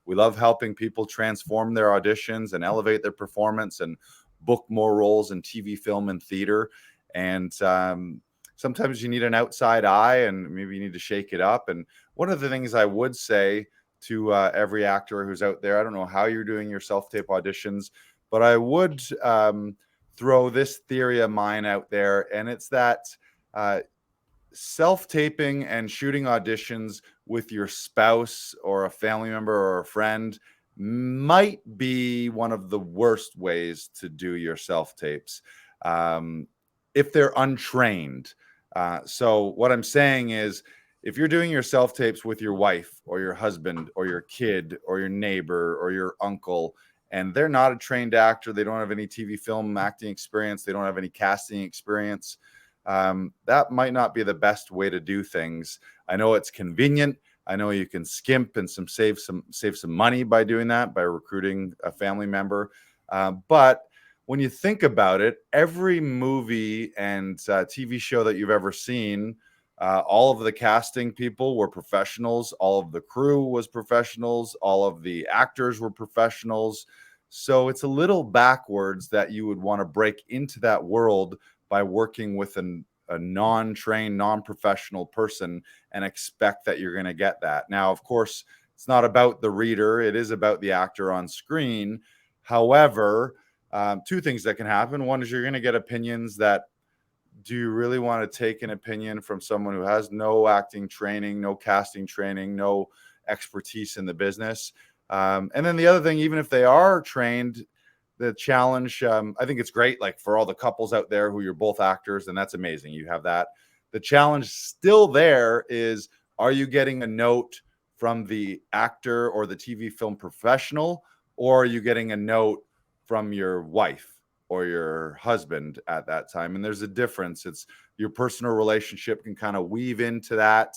We love helping people transform their auditions and elevate their performance and book more roles in TV, film, and theater. And sometimes you need an outside eye, and maybe you need to shake it up. And one of the things I would say to every actor who's out there, I don't know how you're doing your self-tape auditions, but I would throw this theory of mine out there, and it's that self-taping and shooting auditions with your spouse or a family member or a friend might be one of the worst ways to do your self-tapes if they're untrained. So what I'm saying is, if you're doing your self-tapes with your wife or your husband or your kid or your neighbor or your uncle, and they're not a trained actor, they don't have any TV film acting experience, they don't have any casting experience, that might not be the best way to do things. I know it's convenient. I know you can skimp and save some money by doing that, by recruiting a family member. But when you think about it, every movie and TV show that you've ever seen, all of the casting people were professionals. All of the crew was professionals. All of the actors were professionals. So it's a little backwards that you would want to break into that world by working with a non-trained, non-professional person and expect that you're going to get that. Now, of course, it's not about the reader. It is about the actor on screen. However, two things that can happen. One is you're going to get opinions that, do you really want to take an opinion from someone who has no acting training, no casting training, no expertise in the business? And then the other thing, even if they are trained, the challenge, I think it's great, like for all the couples out there who you're both actors, and that's amazing. You have that. The challenge still there is, are you getting a note from the actor or the TV film professional, or are you getting a note from your wife or your husband at that time? And there's a difference. It's your personal relationship can kind of weave into that.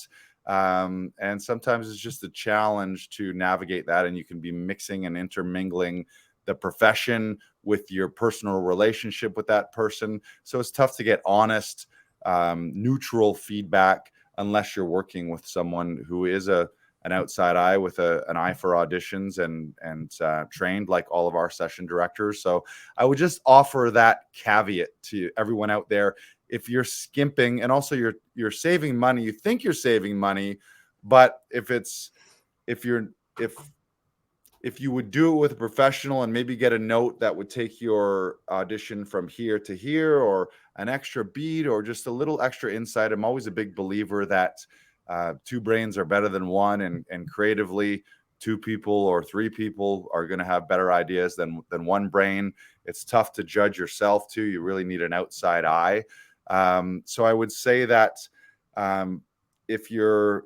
And sometimes it's just a challenge to navigate that. And you can be mixing and intermingling the profession with your personal relationship with that person. So it's tough to get honest, neutral feedback unless you're working with someone who is an outside eye with an eye for auditions and trained like all of our session directors. So I would just offer that caveat to everyone out there. If you're skimping, and also you're saving money, you think you're saving money, but if you would do it with a professional and maybe get a note that would take your audition from here to here, or an extra beat, or just a little extra insight. I'm always a big believer that two brains are better than one, and creatively, two people or three people are going to have better ideas than one brain. It's tough to judge yourself too. You really need an outside eye. So I would say that if you're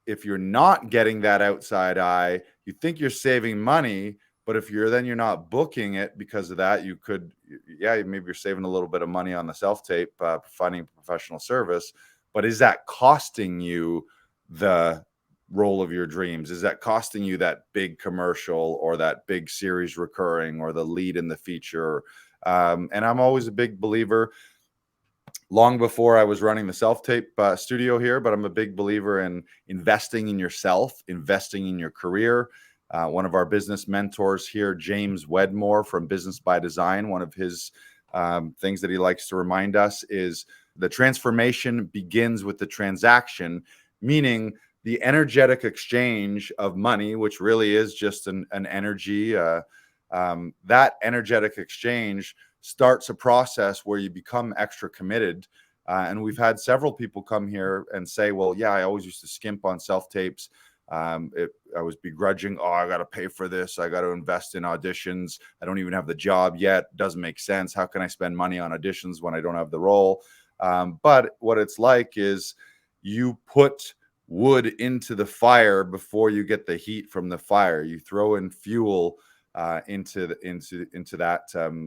not getting that outside eye, you think you're saving money, but if you're not booking it because of that, you could, maybe you're saving a little bit of money on the self-tape, finding professional service, but is that costing you the role of your dreams? Is that costing you that big commercial or that big series recurring or the lead in the feature? And I'm always a big believer, long before I was running the self-tape studio here, but I'm a big believer in investing in yourself, investing in your career. One of our business mentors here, James Wedmore from Business by Design, one of his things that he likes to remind us is the transformation begins with the transaction, meaning the energetic exchange of money, which really is just an energy. That energetic exchange starts a process where you become extra committed. And we've had several people come here and say, well, yeah, I always used to skimp on self-tapes. I was begrudging, I got to pay for this. I got to invest in auditions. I don't even have the job yet. Doesn't make sense. How can I spend money on auditions when I don't have the role? But what it's like is you put wood into the fire before you get the heat from the fire. You throw in fuel into that.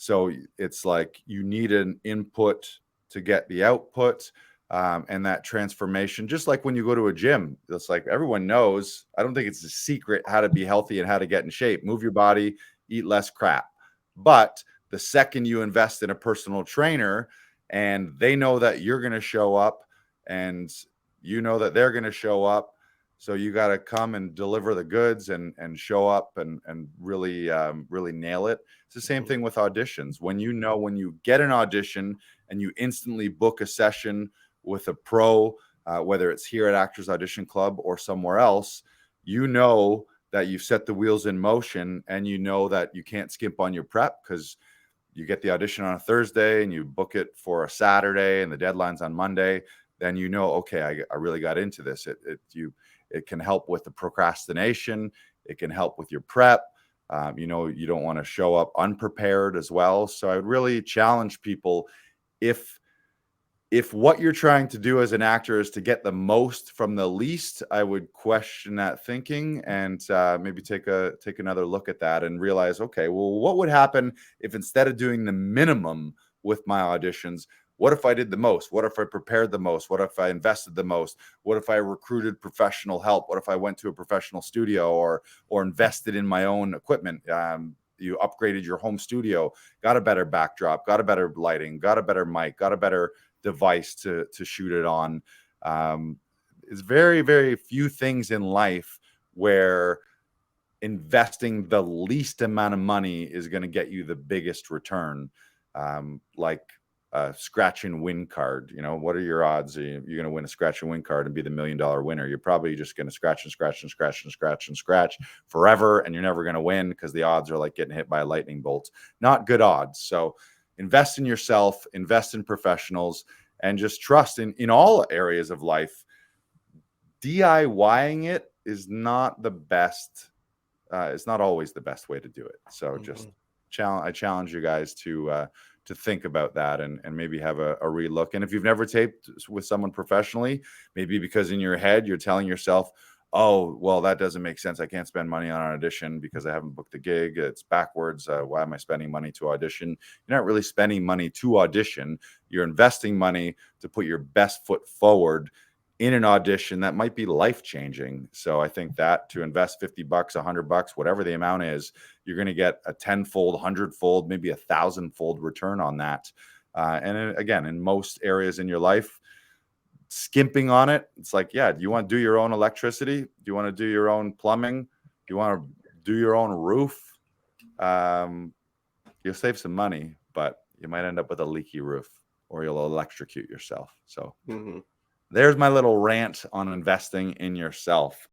So it's like you need an input to get the output, and that transformation. Just like when you go to a gym, it's like everyone knows. I don't think it's a secret how to be healthy and how to get in shape. Move your body, eat less crap. But the second you invest in a personal trainer and they know that you're going to show up and you know that they're going to show up, So you got to come and deliver the goods and show up and really really nail it. It's the same thing with auditions. When you get an audition and you instantly book a session with a pro, whether it's here at Actors Audition Club or somewhere else, you know that you've set the wheels in motion, and you know that you can't skimp on your prep, because you get the audition on a Thursday and you book it for a Saturday and the deadline's on Monday. Then you know, okay, I really got into this. It can help with the procrastination. It can help with your prep. You know, you don't want to show up unprepared as well. So I would really challenge people, if what you're trying to do as an actor is to get the most from the least, I would question that thinking, and maybe take another look at that and realize, okay, well, what would happen if instead of doing the minimum with my auditions, what if I did the most? What if I prepared the most? What if I invested the most? What if I recruited professional help? What if I went to a professional studio or invested in my own equipment? You upgraded your home studio, got a better backdrop, got a better lighting, got a better mic, got a better device to shoot it on. It's very, very few things in life where investing the least amount of money is going to get you the biggest return. Like a scratch and win card. You know, what are your odds you're going to win a scratch and win card and be the $1 million winner? You're probably just going to scratch and scratch and scratch and scratch and scratch forever, and you're never going to win, because the odds are like getting hit by a lightning bolt. Not good odds. So invest in yourself, invest in professionals, and just trust in all areas of life. DIYing it is not the best. It's not always the best way to do it. So just I challenge you guys to think about that, and maybe have a relook. And if you've never taped with someone professionally, maybe because in your head you're telling yourself, oh, well, that doesn't make sense. I can't spend money on an audition because I haven't booked a gig. It's backwards. Why am I spending money to audition? You're not really spending money to audition. You're investing money to put your best foot forward in an audition that might be life-changing. So I think that to invest $50, $100, whatever the amount is, you're going to get a 10-fold, 100-fold, maybe 1,000-fold return on that. And again, in most areas in your life, skimping on it, it's like, yeah, do you want to do your own electricity? Do you want to do your own plumbing? Do you want to do your own roof? You'll save some money, but you might end up with a leaky roof, or you'll electrocute yourself. So there's my little rant on investing in yourself.